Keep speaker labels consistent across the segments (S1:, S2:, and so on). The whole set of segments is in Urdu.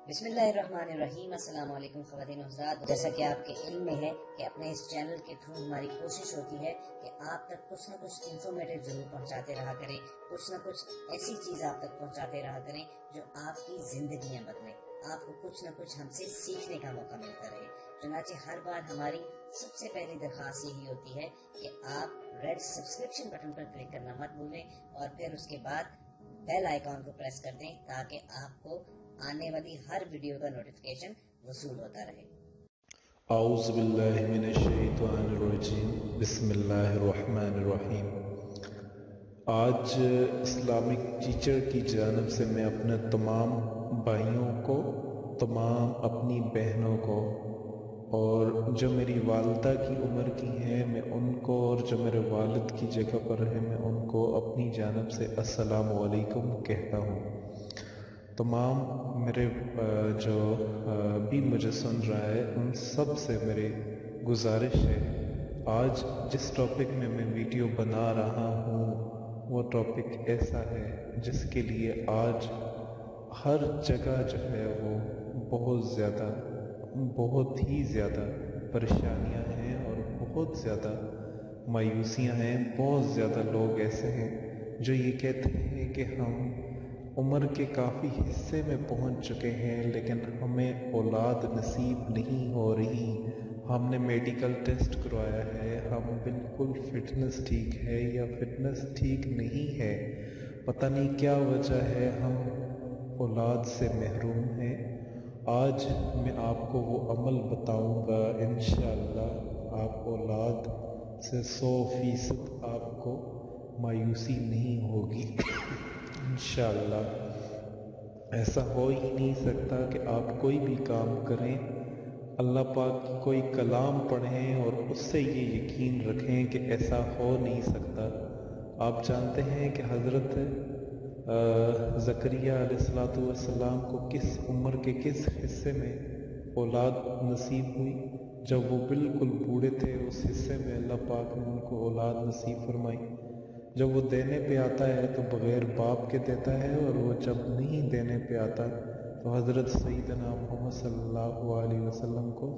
S1: بسم اللہ الرحمن الرحیم۔ السلام علیکم خواتین و حضرات، جیسا کہ آپ کے علم میں ہے کہ اپنے اس چینل کے تھرو ہماری کوشش ہوتی ہے کہ آپ تک کچھ نہ کچھ انفارمیٹیو ضرور پہنچاتے رہا کریں، کچھ نہ کچھ ایسی چیز آپ تک پہنچاتے رہا کریں جو آپ کی زندگیاں بدلیں، آپ کو کچھ نہ کچھ ہم سے سیکھنے کا موقع ملتا رہے۔ چنانچہ ہر بار ہماری سب سے پہلی درخواست یہی ہوتی ہے کہ آپ ریڈ سبسکرپشن بٹن پر کلک کرنا مت بھولیں اور پھر اس کے بعد بیل آئیکن کو پریس کر دیں تاکہ آپ کو آنے والی ہر ویڈیو کا نوٹیفیکیشن وصول ہوتا رہے۔
S2: اعوذ باللہ من الشیطان الرجیم، بسم اللہ الرحمن الرحیم۔ آج اسلامک ٹیچر کی جانب سے میں اپنے تمام بھائیوں کو، تمام اپنی بہنوں کو اور جو میری والدہ کی عمر کی ہیں میں ان کو، اور جو میرے والد کی جگہ پر ہیں میں ان کو اپنی جانب سے السلام علیکم کہتا ہوں۔ تمام میرے جو بھی مجھے سن رہا ہے ان سب سے میری گزارش ہے، آج جس ٹاپک میں میں ویڈیو بنا رہا ہوں وہ ٹاپک ایسا ہے جس کے لیے آج ہر جگہ جو ہے وہ بہت ہی زیادہ پریشانیاں ہیں اور بہت زیادہ مایوسیاں ہیں۔ بہت زیادہ لوگ ایسے ہیں جو یہ کہتے ہیں کہ ہم عمر کے کافی حصے میں پہنچ چکے ہیں لیکن ہمیں اولاد نصیب نہیں ہو رہی، ہم نے میڈیکل ٹیسٹ کروایا ہے، ہم بالکل فٹنس ٹھیک ہے یا فٹنس ٹھیک نہیں ہے، پتہ نہیں کیا وجہ ہے، ہم اولاد سے محروم ہیں۔ آج میں آپ کو وہ عمل بتاؤں گا، انشاءاللہ آپ اولاد سے 100% آپ کو مایوسی نہیں ہوگی۔ انشاءاللہ ایسا ہو ہی نہیں سکتا کہ آپ کوئی بھی کام کریں، اللہ پاک کی کوئی کلام پڑھیں اور اس سے یہ یقین رکھیں کہ ایسا ہو نہیں سکتا۔ آپ جانتے ہیں کہ حضرت زکریا علیہ السلام کو کس عمر کے کس حصے میں اولاد نصیب ہوئی؟ جب وہ بالکل بوڑھے تھے، اس حصے میں اللہ پاک نے ان کو اولاد نصیب فرمائی۔ جب وہ دینے پہ آتا ہے تو بغیر باپ کے دیتا ہے، اور وہ جب نہیں دینے پہ آتا تو حضرت سیدنا محمد صلی اللہ علیہ وسلم کو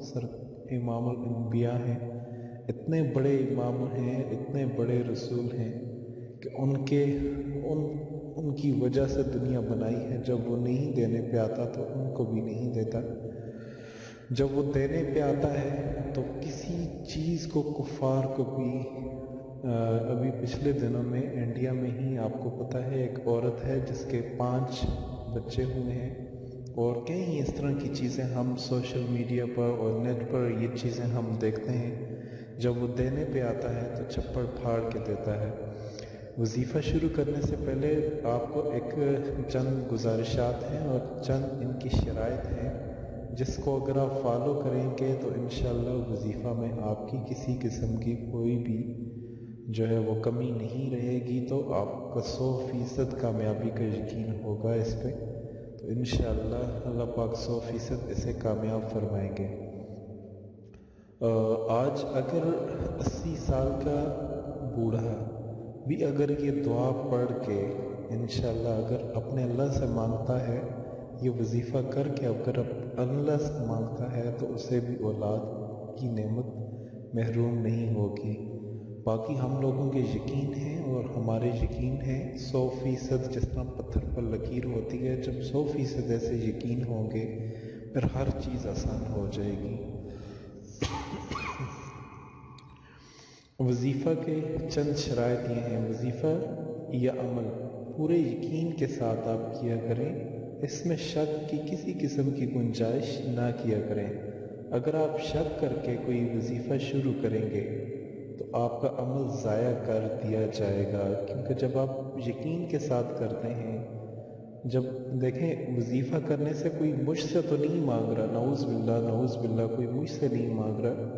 S2: امام الانبیاء ہیں، اتنے بڑے امام ہیں، اتنے بڑے رسول ہیں کہ ان کی وجہ سے دنیا بنائی ہے۔ جب وہ نہیں دینے پہ آتا تو ان کو بھی نہیں دیتا، جب وہ دینے پہ آتا ہے تو کسی چیز کو کفار کو بھی ابھی پچھلے دنوں میں انڈیا میں ہی آپ کو پتہ ہے ایک عورت ہے جس کے 5 بچے ہوئے ہیں، اور کئی اس طرح کی چیزیں ہم سوشل میڈیا پر اور نیٹ پر یہ چیزیں ہم دیکھتے ہیں۔ جب وہ دینے پہ آتا ہے تو چھپڑ پھاڑ کے دیتا ہے۔ وظیفہ شروع کرنے سے پہلے آپ کو ایک چند گزارشات ہیں اور چند ان کی شرائط ہیں جس کو اگر آپ فالو کریں گے تو انشاءاللہ وظیفہ میں آپ کی کسی قسم کی کوئی بھی جو ہے وہ کمی نہیں رہے گی، تو آپ کا 100% کامیابی کا یقین ہوگا اس پہ، تو انشاءاللہ اللہ پاک 100% اسے کامیاب فرمائیں گے۔ آج اگر 80 سال کا بوڑھا بھی اگر یہ دعا پڑھ کے انشاءاللہ اگر اپنے اللہ سے مانگتا ہے، یہ وظیفہ کر کے اگر اللہ سے مانگتا ہے تو اسے بھی اولاد کی نعمت محروم نہیں ہوگی۔ باقی ہم لوگوں کے یقین ہے اور ہمارے یقین ہے 100%، جس طرح پتھر پر لکیر ہوتی ہے، جب 100% ایسے یقین ہوں گے پھر ہر چیز آسان ہو جائے گی۔ وظیفہ کے چند شرائط یہ ہیں۔ وظیفہ یا عمل پورے یقین کے ساتھ آپ کیا کریں، اس میں شک کی کسی قسم کی گنجائش نہ کیا کریں۔ اگر آپ شک کر کے کوئی وظیفہ شروع کریں گے تو آپ کا عمل ضائع کر دیا جائے گا، کیونکہ جب آپ یقین کے ساتھ کرتے ہیں، جب دیکھیں وظیفہ کرنے سے کوئی مجھ سے تو نہیں مانگ رہا، نعوذ باللہ کوئی مجھ سے نہیں مانگ رہا،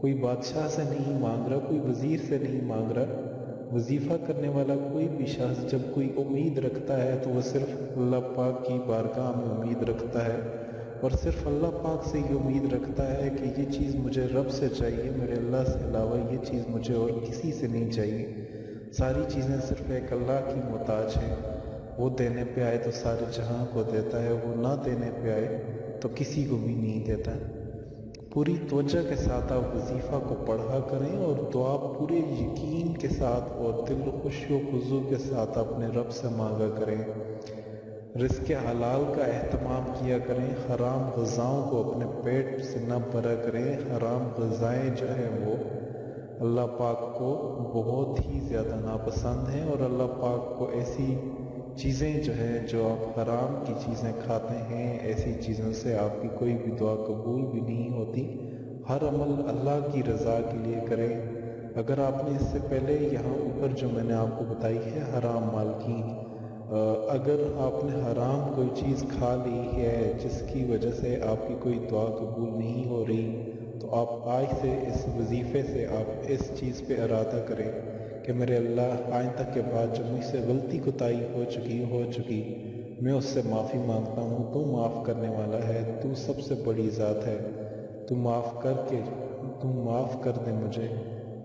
S2: کوئی بادشاہ سے نہیں مانگ رہا، کوئی وزیر سے نہیں مانگ رہا۔ وظیفہ کرنے والا کوئی بھی شخص جب کوئی امید رکھتا ہے تو وہ صرف اللہ پاک کی بارگاہ میں امید رکھتا ہے، اور صرف اللہ پاک سے یہ امید رکھتا ہے کہ یہ چیز مجھے رب سے چاہیے، میرے اللہ سے علاوہ یہ چیز مجھے اور کسی سے نہیں چاہیے، ساری چیزیں صرف ایک اللہ کی محتاج ہیں۔ وہ دینے پہ آئے تو سارے جہاں کو دیتا ہے، وہ نہ دینے پہ آئے تو کسی کو بھی نہیں دیتا۔ پوری توجہ کے ساتھ آپ وظیفہ کو پڑھا کریں اور دعا پورے یقین کے ساتھ اور دل خوشی و خضوع کے ساتھ اپنے رب سے مانگا کریں۔ رزق حلال کا اہتمام کیا کریں، حرام غذاؤں کو اپنے پیٹ سے نہ بھرا کریں۔ حرام غذائیں جو ہیں وہ اللہ پاک کو بہت ہی زیادہ ناپسند ہیں، اور اللہ پاک کو ایسی چیزیں جو ہیں جو آپ حرام کی چیزیں کھاتے ہیں، ایسی چیزوں سے آپ کی کوئی بھی دعا قبول بھی نہیں ہوتی۔ ہر عمل اللہ کی رضا کے لیے کریں۔ اگر آپ نے اس سے پہلے یہاں اوپر جو میں نے آپ کو بتائی ہے حرام مال کی، اگر آپ نے حرام کوئی چیز کھا لی ہے جس کی وجہ سے آپ کی کوئی دعا قبول نہیں ہو رہی، تو آپ آج سے اس وظیفے سے آپ اس چیز پہ ارادہ کریں کہ میرے اللہ آئندہ کے بعد جو مجھ سے غلطی کوتاہی ہو چکی میں اس سے معافی مانگتا ہوں۔ تو معاف کرنے والا ہے، تو سب سے بڑی ذات ہے، تو معاف کر دے مجھے۔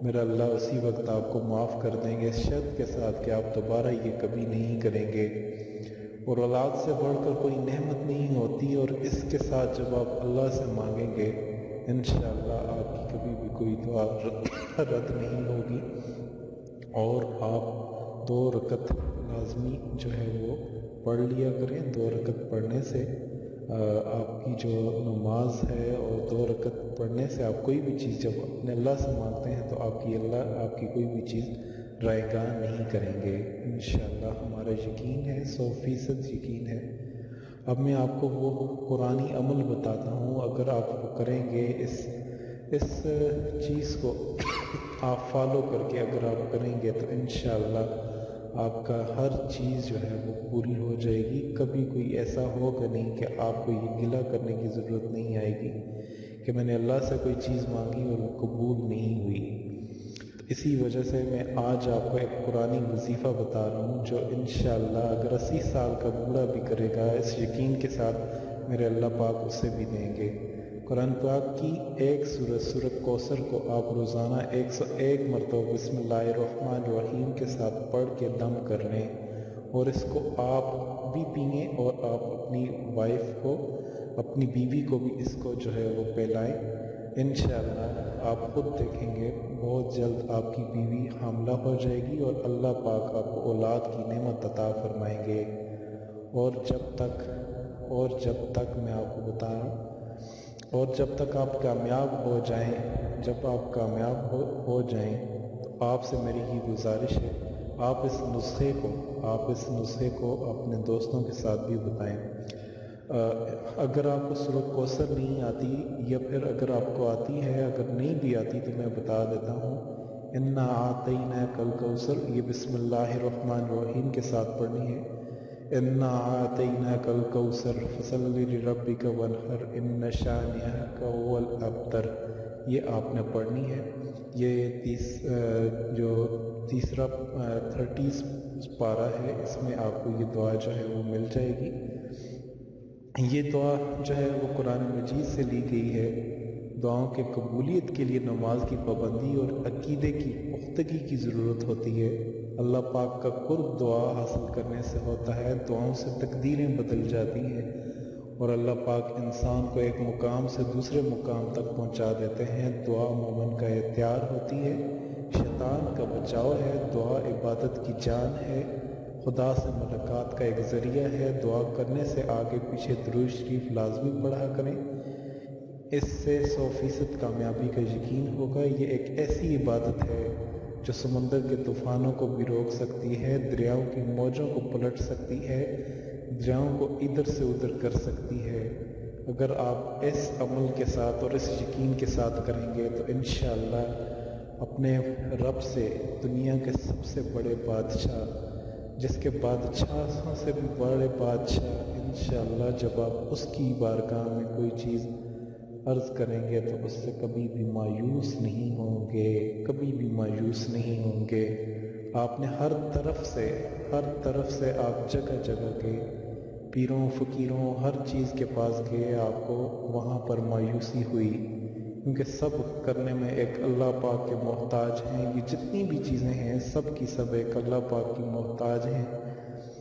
S2: میرا اللہ اسی وقت آپ کو معاف کر دیں گے، اس شرط کے ساتھ کہ آپ دوبارہ یہ کبھی نہیں کریں گے۔ اور اولاد سے بڑھ کر کوئی نعمت نہیں ہوتی، اور اس کے ساتھ جب آپ اللہ سے مانگیں گے انشاءاللہ آپ کی کبھی بھی کوئی دعا رد نہیں ہوگی۔ اور آپ 2 رکعت لازمی جو ہے وہ پڑھ لیا کریں۔ 2 رکعت پڑھنے سے آپ کی جو نماز ہے، اور 2 رکعت پڑھنے سے آپ کوئی بھی چیز جب اپنے اللہ سے مانگتے ہیں تو اللہ آپ کی کوئی بھی چیز رائے گاہ نہیں کریں گے انشاءاللہ۔ ہمارا یقین ہے، 100% یقین ہے۔ اب میں آپ کو وہ قرآنی عمل بتاتا ہوں، اگر آپ وہ کریں گے، اس چیز کو آپ فالو کر کے اگر آپ کریں گے تو انشاءاللہ آپ کا ہر چیز جو ہے وہ پوری ہو جائے گی۔ کبھی کوئی ایسا ہوگا نہیں کہ آپ کو یہ گلہ کرنے کی ضرورت نہیں آئے گی کہ میں نے اللہ سے کوئی چیز مانگی اور وہ قبول نہیں ہوئی۔ اسی وجہ سے میں آج آپ کو ایک قرآنی وظیفہ بتا رہا ہوں جو انشاءاللہ اگر 80 سال کا بوڑھا بھی کرے گا اس یقین کے ساتھ میرے اللہ پاک اسے بھی دیں گے۔ قرآن پاک کی ایک سورت کوثر کو آپ روزانہ 101 مرتبہ بسم اللہ الرحمن الرحیم کے ساتھ پڑھ کے دم کر لیں، اور اس کو آپ بھی پئیں اور آپ اپنی وائف کو، اپنی بیوی کو بھی اس کو جو ہے وہ پلائیں۔ انشاءاللہ آپ خود دیکھیں گے بہت جلد آپ کی بیوی حاملہ ہو جائے گی، اور اللہ پاک آپ کو اولاد کی نعمت عطا فرمائیں گے۔ اور جب تک میں آپ کو بتا رہا ہوں، اور جب تک آپ کامیاب ہو جائیں، جب آپ کامیاب ہو جائیں تو آپ سے میری یہ گزارش ہے، آپ اس نسخے کو اپنے دوستوں کے ساتھ بھی بتائیں۔ اگر آپ کو سورۃ کوثر نہیں آتی، یا پھر اگر آپ کو آتی ہے، اگر نہیں بھی آتی تو میں بتا دیتا ہوں، انا اعطیناک الکوثر، یہ بسم اللہ الرحمن الرحیم کے ساتھ پڑھنی ہے۔ انا اعطیناک الکوثر فصل لربک وانحر ان شانئک هو الابتر، یہ آپ نے پڑھنی ہے۔ یہ جو تیسرا 30 پارہ ہے، اس میں آپ کو یہ دعا جو ہے وہ مل جائے گی۔ یہ دعا جو ہے وہ قرآن مجید سے لی گئی ہے۔ دعاؤں کے قبولیت کے لیے نماز کی پابندی اور عقیدے کی پختگی کی ضرورت ہوتی ہے۔ اللہ پاک کا قرب دعا حاصل کرنے سے ہوتا ہے، دعاؤں سے تقدیریں بدل جاتی ہیں، اور اللہ پاک انسان کو ایک مقام سے دوسرے مقام تک پہنچا دیتے ہیں۔ دعا مومن کا احتیاط ہوتی ہے، شیطان کا بچاؤ ہے، دعا عبادت کی جان ہے، خدا سے ملاقات کا ایک ذریعہ ہے۔ دعا کرنے سے آگے پیچھے درود شریف لازمی پڑھا کریں، اس سے 100% کامیابی کا یقین ہوگا۔ یہ ایک ایسی عبادت ہے جو سمندر کے طوفانوں کو بھی روک سکتی ہے، دریاؤں کی موجوں کو پلٹ سکتی ہے، دریاؤں کو ادھر سے ادھر کر سکتی ہے۔ اگر آپ اس عمل کے ساتھ اور اس یقین کے ساتھ کریں گے تو انشاءاللہ اپنے رب سے، دنیا کے سب سے بڑے بادشاہ، جس کے بادشاہوں سے بھی بڑے بادشاہ، انشاءاللہ جب آپ اس کی بارگاہ میں کوئی چیز عرض کریں گے تو اس سے کبھی بھی مایوس نہیں ہوں گے، کبھی بھی مایوس نہیں ہوں گے۔ آپ نے ہر طرف سے آپ جگہ جگہ کے پیروں فقیروں ہر چیز کے پاس گئے، آپ کو وہاں پر مایوسی ہوئی، کیونکہ سب کرنے میں ایک اللہ پاک کے محتاج ہیں۔ یہ جتنی بھی چیزیں ہیں سب کی سب ایک اللہ پاک کی محتاج ہیں۔